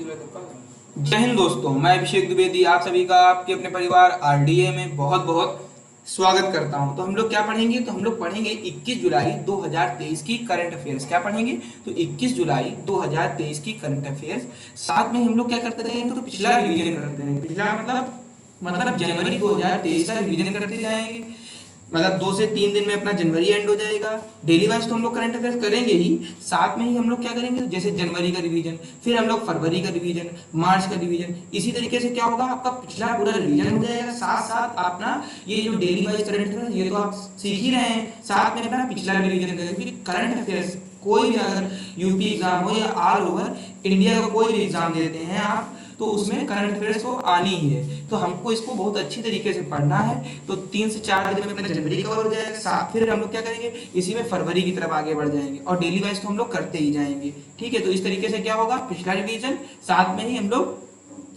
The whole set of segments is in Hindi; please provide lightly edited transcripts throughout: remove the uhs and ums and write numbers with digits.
जय हिंद दोस्तों, मैं अभिषेक द्विवेदी आप सभी का आपके अपने परिवार आरडीए में बहुत बहुत स्वागत करता हूं। तो हम लोग क्या पढ़ेंगे? तो हम लोग पढ़ेंगे 21 जुलाई 2023 की करंट अफेयर्स। क्या पढ़ेंगे? तो 21 जुलाई 2023 की करंट अफेयर्स। साथ में हम लोग क्या करते रहेंगे? तो पिछला रिवीजन करते रहेंगे। पिछला मतलब जनवरी 2023 का रिवीजन करते जाएंगे। मतलब 2 से 3 दिन में अपना जनवरी एंड हो जाएगा। डेली वाइज तो हम लोग करंट अफेयर्स करेंगे ही, साथ में ही हम लोग क्या करेंगे, जैसे जनवरी का रिवीजन, फिर हम लोग फरवरी का रिवीजन, मार्च का रिवीजन। इसी तरीके से क्या होगा, आपका पिछला पूरा रिवीजन हो जाएगा। साथ साथ अपना ये जो डेली वाइज करंट अफेयर्स ये तो आप सीख ही रहे हैं, साथ में अपना पिछला भी रिवीजन करेंगे। क्योंकि करंट अफेयर्स कोई भी अगर यूपी एग्जाम हो या ऑल ओवर इंडिया का कोई भी एग्जाम देते हैं आप, तो उसमें करंट अफेयर्स तो आनी ही है। तो हमको इसको बहुत अच्छी तरीके से पढ़ना है। तो 3 से 4 दिन में अपना जनवरी कवर हो जाएगा। साथ फिर हम लोग क्या करेंगे, इसी में फरवरी की तरफ आगे बढ़ जाएंगे और डेली वाइज तो हम लोग करते ही जाएंगे। ठीक है, तो इस तरीके से क्या होगा, पिछला रिवीजन साथ में ही हम लोग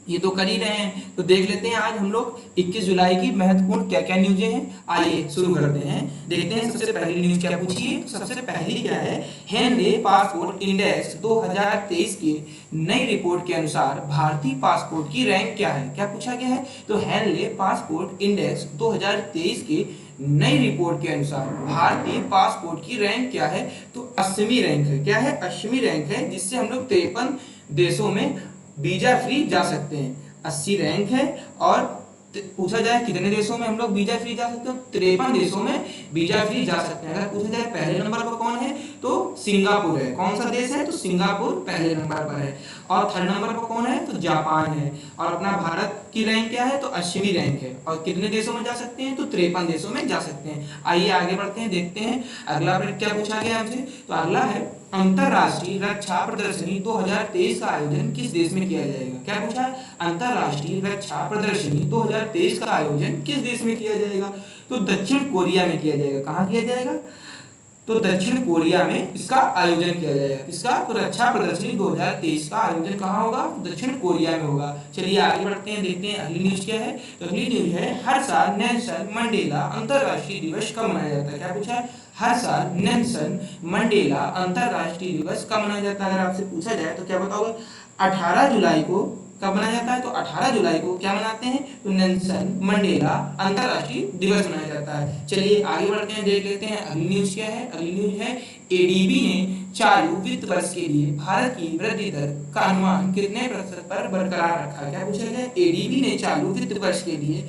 ये तो कर ही रहे हैं। तो देख लेते हैं आज हम लोग 21 जुलाई की महत्वपूर्ण क्या क्या न्यूज़ें हैं। आइए शुरू करते हैं, देखते हैं सबसे पहली न्यूज क्या पूछी है। तो सबसे पहली क्या है, हेनले पासपोर्ट इंडेक्स 2023 की नई रिपोर्ट के अनुसार भारतीय पासपोर्ट की रैंक क्या है? क्या पूछा गया है? तो हेनले पासपोर्ट इंडेक्स 2023 की नई रिपोर्ट के अनुसार भारतीय पासपोर्ट की रैंक क्या है? तो 80वीं रैंक है। क्या है? 80वीं रैंक है, जिससे हम लोग 53 देशों में वीजा फ्री जा सकते हैं। 80 रैंक है और पूछा जाए कितने देशों में हम लोग वीजा फ्री जा सकते हैं, 53 देशों में वीजा फ्री जा सकते हैं। अगर पूछा जाए पहले नंबर पर कौन है, तो सिंगापुर है। कौन सा देश है? तो सिंगापुर पहले नंबर पर है। और थर्ड नंबर पर कौन है? तो जापान है। और अपना भारत की रैंक क्या है? तो 80वीं रैंक है। और कितने देशों में जा सकते हैं? तो 53 देशों में जा सकते हैं। आइए आगे बढ़ते हैं, देखते हैं अगला क्या पूछा गया हमसे। तो अगला है, अंतरराष्ट्रीय रक्षा प्रदर्शनी 2023 का आयोजन किस देश में किया जाएगा? क्या पूछा है? अंतरराष्ट्रीय रक्षा प्रदर्शनी 2023 का आयोजन किस देश में किया जाएगा? तो दक्षिण कोरिया में किया जाएगा। कहाँ किया जाएगा? तो दक्षिण कोरिया में इसका आयोजन किया जाएगा। इसका तो रक्षा प्रदर्शनी 2023 का आयोजन कहाँ होगा? दक्षिण कोरिया में होगा। चलिए आगे बढ़ते हैं, देखते हैं अगली न्यूज क्या है। तो अगली न्यूज है, हर साल नेल्सन मंडेला अंतरराष्ट्रीय दिवस कब मनाया जाता है? क्या पूछा है? हर साल नेल्सन मंडेला अंतरराष्ट्रीय दिवस कब मनाया जाता है? अगर आपसे पूछा जाए तो क्या बताओगे? 18 जुलाई को कब मनाया जाता है? तो 18 जुलाई को क्या मनाते हैं? तो नेल्सन मंडेला अंतरराष्ट्रीय दिवस मनाया जाता है। चलिए आगे बढ़ते हैं, देख लेते हैं अगली न्यूज क्या है। अगली न्यूज है, एडीबी ने चालू वित्त वर्ष के लिए भारत की वृद्धि दर का अनुमान कितने प्रतिशत पर बरकरार रखा? क्या पूछा गया? एडीबी ने चालू वित्त वर्ष के लिए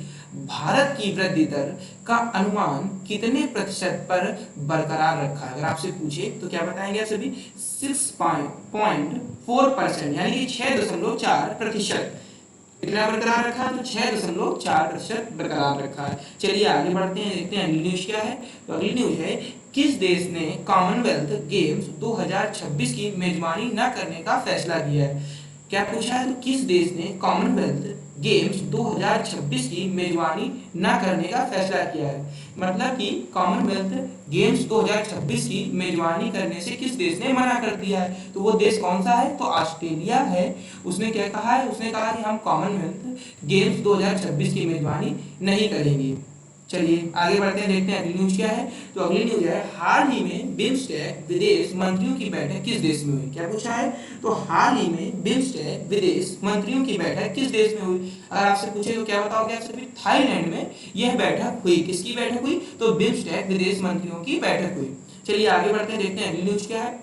भारत की वृद्धि दर का अनुमान कितने प्रतिशत पर बरकरार रखा है? अगर आपसे पूछे तो क्या बताएंगे आप सभी? 6.4%, यानी कि 6.4%। कितना बरकरार रखा है? तो 6.4% बरकरार रखा है। चलिए आगे बढ़ते हैं, देखते हैं अगली न्यूज क्या है। तो अगली न्यूज है, किस देश ने कॉमनवेल्थ गेम्स 2026 की मेजबानी न करने का फैसला किया है? क्या पूछा है? तो किस देश ने कॉमनवेल्थ गेम्स 2026 की मेजबानी न करने का फैसला किया है? मतलब कि कॉमनवेल्थ गेम्स 2026 की मेजबानी करने से किस देश ने मना कर दिया है? तो वो देश कौन सा है? तो ऑस्ट्रेलिया है। उसने क्या कहा है? उसने कहा कि हम कॉमनवेल्थ गेम्स 2026 की मेजबानी नहीं करेंगे। चलिए आगे बढ़ते हैं, देखते हैं अगली न्यूज क्या है। तो अगली न्यूज है, हाल ही में बिम्स्टेक विदेश मंत्रियों की बैठक किस देश में हुई? क्या पूछा है? तो हाल ही में बिम्स्टेक विदेश मंत्रियों की बैठक किस देश में हुई? अगर आपसे पूछे तो क्या बताओगे आप सभी? थाईलैंड में यह बैठक हुई। किसकी बैठक हुई? तो बिम्स्टेक विदेश मंत्रियों की बैठक हुई। चलिए आगे बढ़ते हैं, देखते हैं अगली न्यूज क्या है।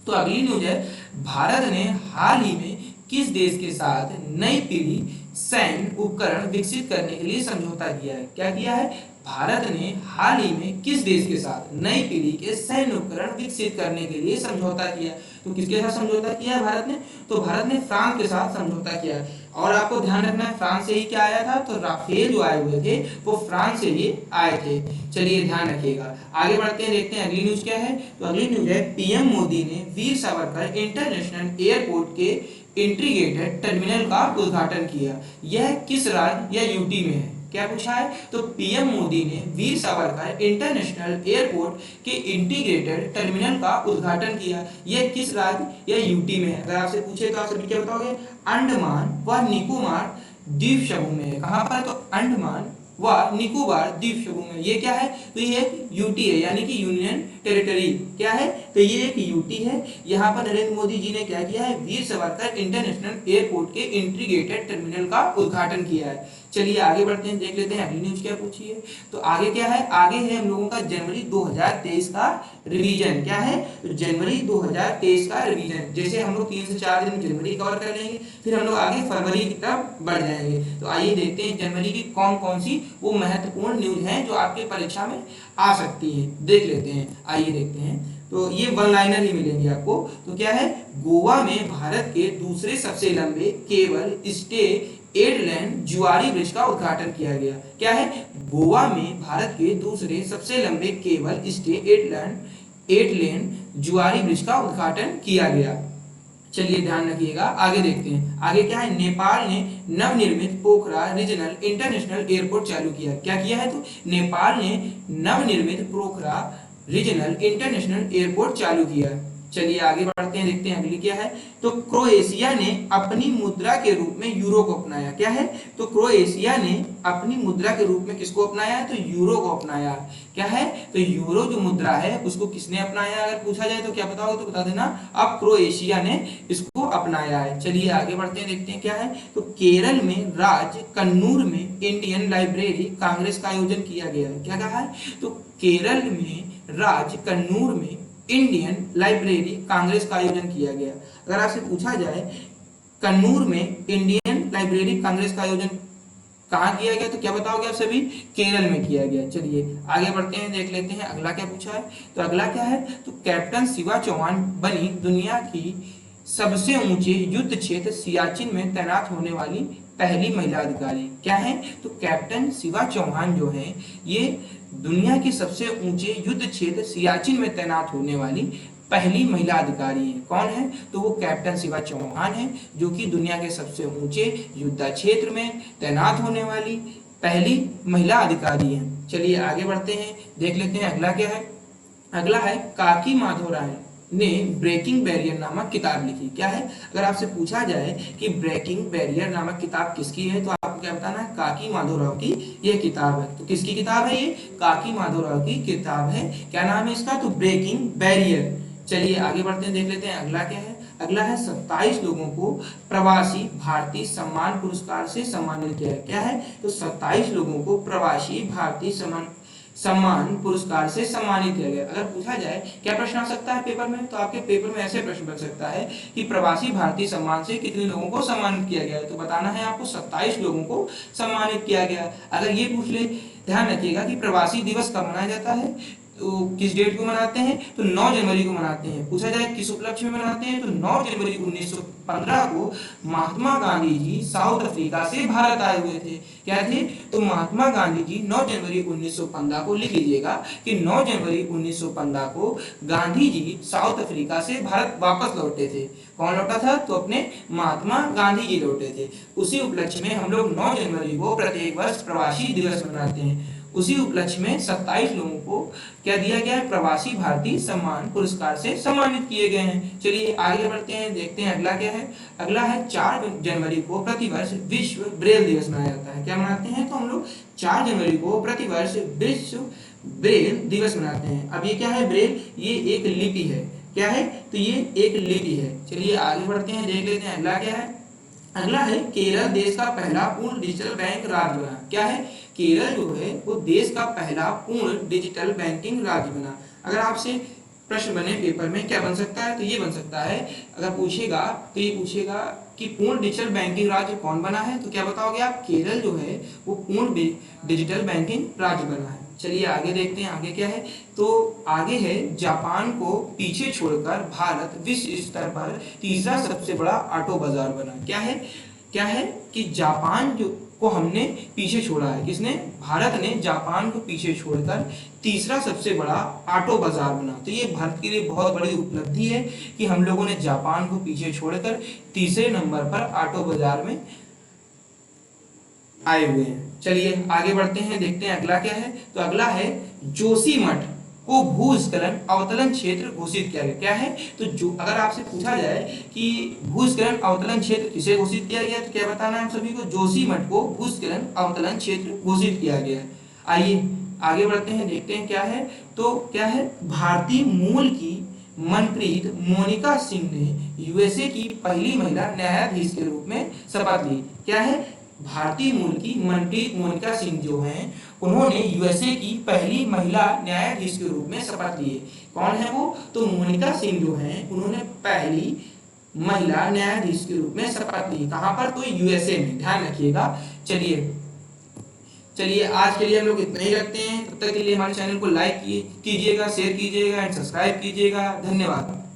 तो अगली न्यूज है, भारत ने हाल ही में किस देश के साथ नई पीढ़ी सैन्य उपकरण विकसित करने के लिए समझौता किया है? क्या किया है? भारत ने हाल ही में किस देश के साथ नई पीढ़ी के सैन्य उपकरण विकसित करने के लिए समझौता किया? तो किसके साथ समझौता किया है भारत ने? तो भारत ने फ्रांस के साथ समझौता किया है। और आपको ध्यान रखना है, फ्रांस से ही क्या आया था? तो राफेल जो आए हुए थे वो फ्रांस से ही आए थे। चलिए ध्यान रखिएगा। आगे बढ़ते हैं, देखते हैं अगली न्यूज क्या है। तो अगली न्यूज है, पीएम मोदी ने वीर सावरकर इंटरनेशनल एयरपोर्ट के इंटीग्रेटेड टर्मिनल का उद्घाटन किया। यह किस राज्य या यूटी में है? क्या पूछा है? तो पीएम मोदी ने वीर सावरकर इंटरनेशनल एयरपोर्ट के इंटीग्रेटेड टर्मिनल का उद्घाटन किया। यह किस राज्य या यूटी में है? अगर आपसे पूछे तो आप सभी क्या बताओगे? अंडमान व निकोबार द्वीप समूह में है। कहां पर? तो अंडमान व निकोबार द्वीप समूह में। ये क्या है? तो ये एक यूटी है, यानी कि यूनियन टेरिटरी। क्या है? तो ये एक यूटी है। यहाँ पर नरेंद्र मोदी जी ने क्या किया है? वीर सावरकर इंटरनेशनल एयरपोर्ट के इंटीग्रेटेड टर्मिनल का उद्घाटन किया है। चलिए आगे बढ़ते हैं, देख लेते हैं अगली न्यूज क्या पूछी है। तो आगे क्या है? आगे है हम लोगों का जनवरी 2023 का रिवीजन। क्या है? तो जनवरी 2023 का रिवीजन। जैसे हम लोग 3 से 4 दिन जनवरी कवर कर लेंगे, फिर हम लोग आगे फरवरी की तरफ बढ़ जाएंगे। तो आइए देखते हैं जनवरी की कौन कौन सी वो महत्वपूर्ण न्यूज हैं जो आपके परीक्षा में आ सकती है। देख लेते हैं, आइए देखते हैं। तो ये वन लाइनर ही मिलेंगे आपको। तो क्या है? गोवा में भारत के दूसरे सबसे लंबे केबल स्टे 8 लेन जुआरी ब्रिज का उद्घाटन किया गया। क्या है? गोवा में भारत के दूसरे सबसे लंबे केबल स्टे 8 लेन जुआरी ब्रिज का उद्घाटन किया गया। चलिए ध्यान रखिएगा, आगे देखते हैं। आगे क्या है? नेपाल ने नवनिर्मित पोखरा रीजनल इंटरनेशनल एयरपोर्ट चालू किया। क्या किया है? तो नेपाल ने नवनिर्मित पोखरा रीजनल इंटरनेशनल एयरपोर्ट चालू किया। चलिए आगे बढ़ते हैं, देखते हैं अगली क्या है। तो क्रोएशिया ने अपनी मुद्रा के रूप में यूरो को अपनाया। क्या है? तो क्रोएशिया ने अपनी मुद्रा के रूप में किसको अपनाया है? तो यूरो को अपनाया। क्या है? तो यूरो जो मुद्रा है उसको किसने अपनाया? अगर पूछा जाए तो क्या बताओगे? तो बता देना, अब क्रोएशिया ने इसको अपनाया है। चलिए आगे बढ़ते हैं, देखते हैं क्या है। तो केरल में राज्य कन्नूर में इंडियन लाइब्रेरी कांग्रेस का आयोजन किया गया है। क्या कहा है? तो केरल में राज्य कन्नूर में इंडियन लाइब्रेरी कांग्रेस का आयोजन किया गया। अगर आपसे पूछा जाए कन्नूर में इंडियन लाइब्रेरी कांग्रेस का आयोजन कहाँ किया गया, तो क्या बताओगे आप सभी? केरल में किया गया। चलिए आगे बढ़ते हैं, देख लेते हैं अगला क्या पूछा है। तो अगला क्या है? तो कैप्टन शिवा चौहान बनी दुनिया की सबसे ऊंचे युद्ध क्षेत्र सियाचिन में तैनात होने वाली पहली महिला अधिकारी। क्या है? तो कैप्टन शिवा चौहान जो है ये दुनिया के सबसे ऊंचे युद्ध क्षेत्र सियाचिन में तैनात होने वाली पहली महिला अधिकारी है। कौन है? तो वो कैप्टन शिवा चौहान है, जो कि दुनिया के सबसे ऊंचे युद्ध क्षेत्र में तैनात होने वाली पहली महिला अधिकारी है। चलिए आगे बढ़ते हैं, देख लेते हैं अगला क्या है। अगला है काकी माधवराय ने ब्रेकिंग बैरियर नामक किताब लिखी। क्या है? अगर आपसे पूछा जाए कि ब्रेकिंग बैरियर नामक किताब किसकी है, तो आपको क्या बताना है? काकी माधवराव की यह किताब है। तो किसकी किताब है ये? काकी माधवराव की किताब है। क्या नाम है इसका? तो ब्रेकिंग बैरियर। चलिए आगे बढ़ते हैं, देख लेते हैं अगला क्या है। अगला है 27 लोगों को प्रवासी भारतीय सम्मान पुरस्कार से सम्मानित किया है। क्या है? तो 27 लोगों को प्रवासी भारतीय सम्मान पुरस्कार से सम्मानित किया गया। अगर पूछा जाए क्या प्रश्न आ सकता है पेपर में, तो आपके पेपर में ऐसे प्रश्न बन सकता है कि प्रवासी भारतीय सम्मान से कितने लोगों को सम्मानित किया गया है, तो बताना है आपको 27 लोगों को सम्मानित किया गया। अगर ये पूछ ले, ध्यान रखिएगा कि प्रवासी दिवस कब मनाया जाता है, तो किस डेट को मनाते हैं, तो 9 जनवरी को मनाते हैं। पूछा जाए किस उपलक्ष्य में मनाते हैं, तो 9 जनवरी 1915 को महात्मा गांधी जी साउथ अफ्रीका से भारत आए हुए थे। क्या थे? तो महात्मा गांधी जी 9 जनवरी 1915 को, लिख लीजिएगा कि 9 जनवरी 1915 को गांधी जी साउथ अफ्रीका से भारत वापस लौटे थे। कौन लौटा था? तो अपने महात्मा गांधी जी लौटे थे। उसी उपलक्ष्य में हम लोग 9 जनवरी को प्रत्येक वर्ष प्रवासी दिवस मनाते हैं। उसी उपलक्ष्य में 27 लोगों को क्या दिया गया है? प्रवासी भारतीय सम्मान पुरस्कार से सम्मानित किए गए हैं। चलिए आगे बढ़ते हैं, देखते हैं अगला क्या है। अगला है 4 जनवरी को प्रतिवर्ष विश्व ब्रेल दिवस मनाया जाता है। क्या मनाते हैं? तो हम लोग 4 जनवरी को प्रतिवर्ष विश्व ब्रेल दिवस मनाते हैं। अब ये क्या है? ब्रेल ये एक लिपि है। क्या है? तो ये एक लिपि है। चलिए आगे बढ़ते हैं, देख लेते हैं अगला क्या है। अगला है केरल देश का पहला पूर्ण डिजिटल बैंक राज्य बना। क्या है? केरल जो है वो देश का पहला पूर्ण डिजिटल बैंकिंग राज्य बना। अगर आपसे प्रश्न बने पेपर में क्या बन सकता है, तो ये बन सकता है, अगर पूछेगा तो ये पूछेगा कि पूर्ण डिजिटल बैंकिंग राज्य कौन बना है, तो क्या बताओगे आप? केरल जो है वो पूर्ण डिजिटल बैंकिंग राज्य बना है। चलिए आगे देखते हैं, आगे क्या है। तो आगे है जापान को पीछे छोड़कर भारत विश्व स्तर पर तीसरा सबसे बड़ा ऑटो बाजार बना। क्या है? क्या है कि जापान जो को हमने पीछे छोड़ा है। किसने? भारत ने जापान को पीछे छोड़कर तीसरा सबसे बड़ा ऑटो बाजार बना। तो ये भारत के लिए बहुत बड़ी उपलब्धि है कि हम लोगों ने जापान को पीछे छोड़कर तीसरे नंबर पर ऑटो बाजार में आए हुए हैं। चलिए आगे बढ़ते हैं, देखते हैं अगला क्या है। तो अगला है जोशीमठ को भूस्खलन अवतलन क्षेत्र घोषित किया गया। क्या है? तो जो अगर आपसे पूछा जाए कि भूस्खलन अवतलन क्षेत्र किसे घोषित किया गया, तो क्या बताना है हम सभी को? जोशीमठ को भूस्खलन अवतलन क्षेत्र घोषित किया गया है। आइए आगे बढ़ते हैं, देखते हैं क्या है। तो क्या है? भारतीय मूल की मनप्रीत मोनिका सिंह ने यूएसए की पहली महिला न्यायाधीश के रूप में शपथ ली। क्या है? भारतीय मूल की मनप्रीत मोनिका सिंह जो हैं, उन्होंने यूएसए की पहली महिला न्यायाधीश के रूप में शपथ ली है। कौन है वो? तो मोनिका सिंह जो हैं, उन्होंने पहली महिला न्यायाधीश के रूप में शपथ ली। कहां पर? तो यूएसए में, ध्यान रखिएगा। चलिए चलिए आज के लिए हम लोग इतना ही रखते हैं। तब तक के लिए हमारे चैनल को लाइक कीजिएगा, शेयर कीजिएगा एंड सब्सक्राइब कीजिएगा। धन्यवाद।